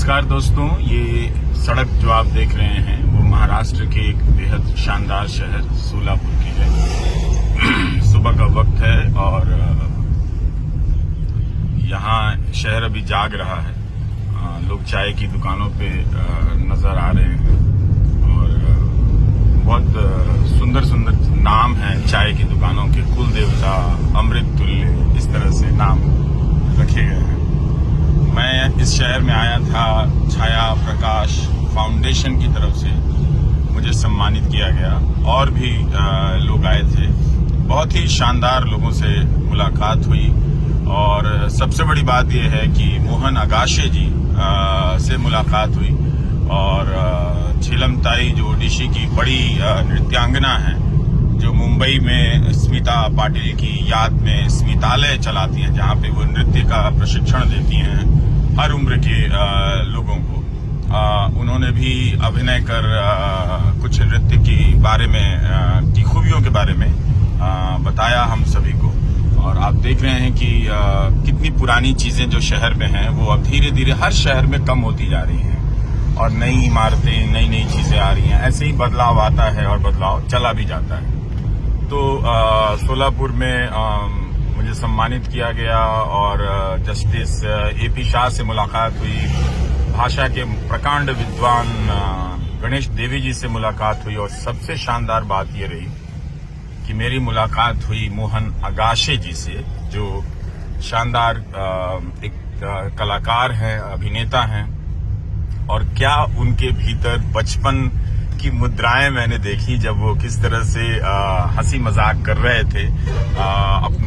नमस्कार दोस्तों, ये सड़क जो आप देख रहे हैं वो महाराष्ट्र के एक बेहद शानदार शहर सोलापुर की है। सुबह का वक्त है और यहाँ शहर अभी जाग रहा है। लोग चाय की दुकानों पे नजर आ रहे हैं और बहुत सुंदर सुंदर नाम है चाय की दुकानों के। कुल देवता, अमृत तुल्य, इस तरह से नाम रखे गए हैं। मैं इस शहर में आया था छाया प्रकाश फाउंडेशन की तरफ से, मुझे सम्मानित किया गया और भी लोग आए थे। बहुत ही शानदार लोगों से मुलाकात हुई और सबसे बड़ी बात यह है कि मोहन अगाशे जी से मुलाकात हुई और झीलमताई जो ओडिशी की बड़ी नृत्यांगना है, जो मुंबई में स्मिता पाटिल की याद में स्मितालय चलाती हैं, जहां पे वो नृत्य का प्रशिक्षण देती हैं हर उम्र के लोगों को। उन्होंने भी अभिनय कर कुछ नृत्य की बारे में की खूबियों के बारे में बताया हम सभी को। और आप देख रहे हैं कि कितनी पुरानी चीजें जो शहर में हैं वो अब धीरे धीरे हर शहर में कम होती जा रही हैं और नई इमारतें, नई नई चीजें आ रही हैं। ऐसे ही बदलाव आता है और बदलाव चला भी जाता है। तो सोलापुर में मुझे सम्मानित किया गया और जस्टिस एपी शाह से मुलाकात हुई। भाषा के प्रकांड विद्वान गणेश देवी जी से मुलाकात हुई और सबसे शानदार बात यह रही कि मेरी मुलाकात हुई मोहन अगाशे जी से, जो शानदार एक कलाकार हैं, अभिनेता हैं। और क्या उनके भीतर बचपन की मुद्राएं मैंने देखी जब वो किस तरह से हंसी मजाक कर रहे थे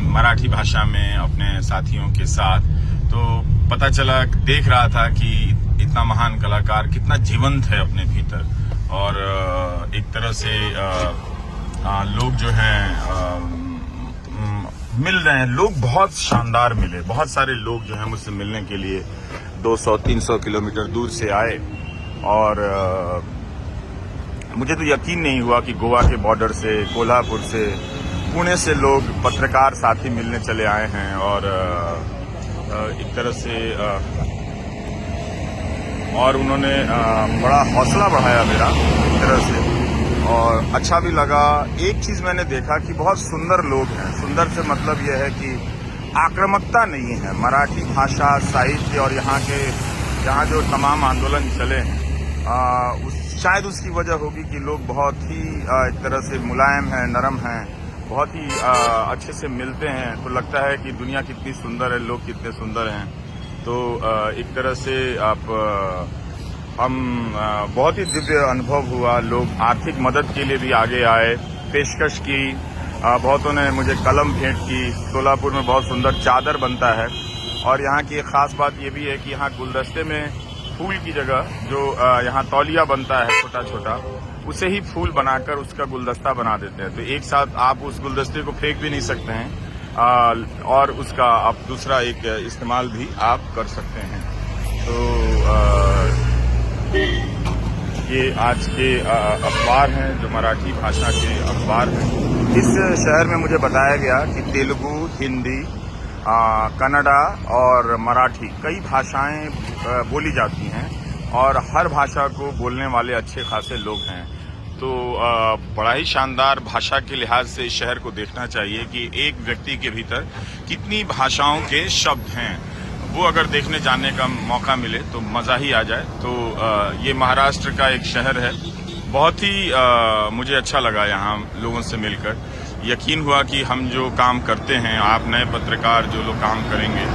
मराठी भाषा में अपने साथियों के साथ। तो पता चला, देख रहा था कि इतना महान कलाकार कितना जीवंत है अपने भीतर। और एक तरह से लोग जो हैं मिल रहे हैं। लोग बहुत शानदार मिले, बहुत सारे लोग जो हैं मुझसे मिलने के लिए 200-300 किलोमीटर दूर से आए। और मुझे तो यकीन नहीं हुआ कि गोवा के बॉर्डर से, कोल्हापुर से, पुणे से लोग पत्रकार साथी मिलने चले आए हैं। और एक तरह से और उन्होंने बड़ा हौसला बढ़ाया मेरा एक तरह से और अच्छा भी लगा। एक चीज मैंने देखा कि बहुत सुंदर लोग हैं। सुंदर से मतलब यह है कि आक्रामकता नहीं है। मराठी भाषा, साहित्य और यहाँ जो तमाम आंदोलन चले हैं शायद उसकी वजह होगी कि लोग बहुत ही एक तरह से मुलायम हैं, नरम हैं, बहुत ही अच्छे से मिलते हैं। तो लगता है कि दुनिया कितनी सुंदर है, लोग कितने सुंदर हैं। तो एक तरह से हम बहुत ही दिव्य अनुभव हुआ। लोग आर्थिक मदद के लिए भी आगे आए, पेशकश की। बहुतों ने मुझे कलम भेंट की। सोलापुर में बहुत सुंदर चादर बनता है और यहाँ की एक खास बात ये भी है कि यहाँ गुलदस्ते में फूल की जगह जो यहाँ तौलिया बनता है छोटा छोटा, उसे ही फूल बनाकर उसका गुलदस्ता बना देते हैं। तो एक साथ आप उस गुलदस्ते को फेंक भी नहीं सकते हैं और उसका आप दूसरा एक इस्तेमाल भी आप कर सकते हैं। तो ये आज के अखबार हैं जो मराठी भाषा के अखबार हैं। इस शहर में मुझे बताया गया कि तेलुगु, हिंदी, कन्नड़ा और मराठी कई भाषाएं बोली जाती हैं और हर भाषा को बोलने वाले अच्छे खासे लोग हैं। तो बड़ा ही शानदार भाषा के लिहाज से इस शहर को देखना चाहिए कि एक व्यक्ति के भीतर कितनी भाषाओं के शब्द हैं। वो अगर देखने जाने का मौका मिले तो मजा ही आ जाए। तो ये महाराष्ट्र का एक शहर है। बहुत ही मुझे अच्छा लगा यहाँ लोगों से मिलकर। यकीन हुआ कि हम जो काम करते हैं, आप नए पत्रकार जो लोग काम करेंगे,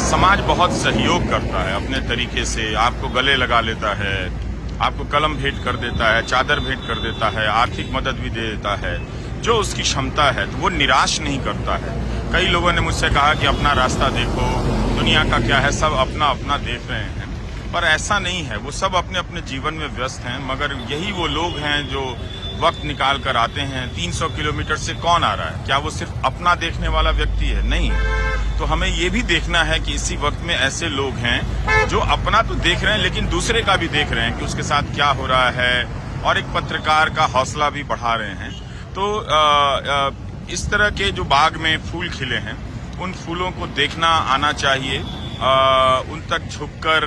समाज बहुत सहयोग करता है अपने तरीके से। आपको गले लगा लेता है, आपको कलम भेंट कर देता है, चादर भेंट कर देता है, आर्थिक मदद भी दे देता है जो उसकी क्षमता है। तो वो निराश नहीं करता है। कई लोगों ने मुझसे कहा कि अपना रास्ता देखो, दुनिया का क्या है, सब अपना अपना देख रहे हैं। पर ऐसा नहीं है। वो सब अपने अपने जीवन में व्यस्त हैं, मगर यही वो लोग हैं जो वक्त निकाल कर आते हैं। 300 किलोमीटर से कौन आ रहा है? क्या वो सिर्फ अपना देखने वाला व्यक्ति है? नहीं। तो हमें ये भी देखना है कि इसी वक्त में ऐसे लोग हैं जो अपना तो देख रहे हैं लेकिन दूसरे का भी देख रहे हैं कि उसके साथ क्या हो रहा है और एक पत्रकार का हौसला भी बढ़ा रहे हैं। तो इस तरह के जो बाग में फूल खिले हैं, उन फूलों को देखना आना चाहिए। उन तक झुककर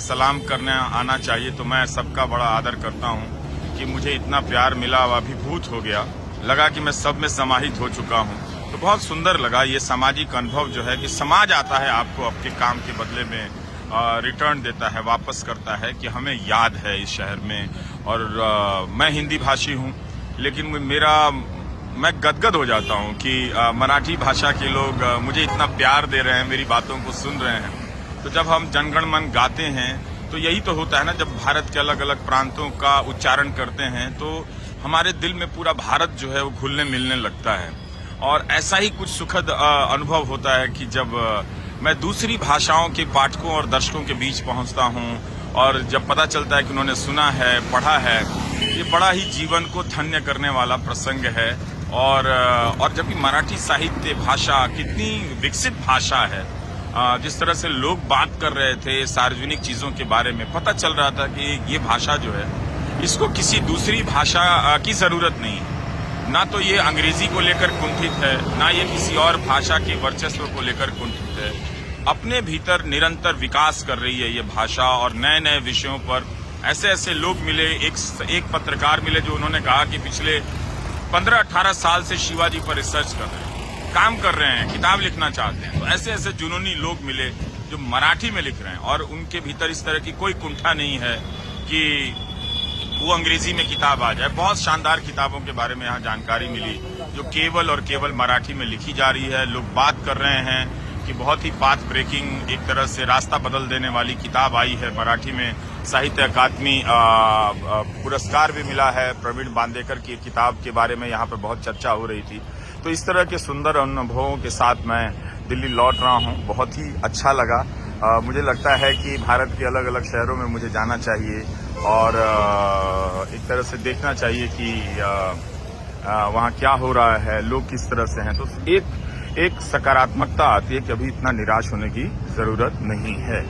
सलाम करने आना चाहिए। तो मैं सबका बड़ा आदर करता हूं कि मुझे इतना प्यार मिला, अभिभूत हो गया, लगा कि मैं सब में समाहित हो चुका हूं। तो बहुत सुंदर लगा ये सामाजिक अनुभव जो है कि समाज आता है आपको आपके काम के बदले में रिटर्न देता है, वापस करता है कि हमें याद है इस शहर में। और मैं हिंदी भाषी हूं, लेकिन मैं गदगद हो जाता हूं कि मराठी भाषा के लोग मुझे इतना प्यार दे रहे हैं, मेरी बातों को सुन रहे हैं। तो जब हम जनगण मन गाते हैं तो यही तो होता है ना, जब भारत के अलग अलग प्रांतों का उच्चारण करते हैं तो हमारे दिल में पूरा भारत जो है वो घुलने मिलने लगता है। और ऐसा ही कुछ सुखद अनुभव होता है कि जब मैं दूसरी भाषाओं के पाठकों और दर्शकों के बीच पहुंचता हूं और जब पता चलता है कि उन्होंने सुना है, पढ़ा है। ये बड़ा ही जीवन को धन्य करने वाला प्रसंग है। और जबकि मराठी साहित्य भाषा कितनी विकसित भाषा है, जिस तरह से लोग बात कर रहे थे सार्वजनिक चीजों के बारे में, पता चल रहा था कि ये भाषा जो है इसको किसी दूसरी भाषा की जरूरत नहीं है। ना तो ये अंग्रेजी को लेकर कुंठित है, ना ये किसी और भाषा के वर्चस्व को लेकर कुंठित है। अपने भीतर निरंतर विकास कर रही है ये भाषा। और नए नए विषयों पर ऐसे ऐसे लोग मिले, एक पत्रकार मिले जो उन्होंने कहा कि पिछले 15-18 साल से शिवाजी पर रिसर्च कर रहे हैं, काम कर रहे हैं, किताब लिखना चाहते हैं। तो ऐसे ऐसे जुनूनी लोग मिले जो मराठी में लिख रहे हैं और उनके भीतर इस तरह की कोई कुंठा नहीं है कि वो अंग्रेजी में किताब आ जाए। बहुत शानदार किताबों के बारे में यहाँ जानकारी मिली जो केवल और केवल मराठी में लिखी जा रही है। लोग बात कर रहे हैं कि बहुत ही पाथ ब्रेकिंग, एक तरह से रास्ता बदल देने वाली किताब आई है मराठी में। साहित्य अकादमी पुरस्कार भी मिला है। प्रवीण बांदेकर की किताब के बारे में यहाँ पर बहुत चर्चा हो रही थी। तो इस तरह के सुंदर अनुभवों के साथ मैं दिल्ली लौट रहा हूँ। बहुत ही अच्छा लगा। मुझे लगता है कि भारत के अलग अलग शहरों में मुझे जाना चाहिए और एक तरह से देखना चाहिए कि वहाँ क्या हो रहा है, लोग किस तरह से हैं। तो एक सकारात्मकता आती है कि अभी इतना निराश होने की जरूरत नहीं है।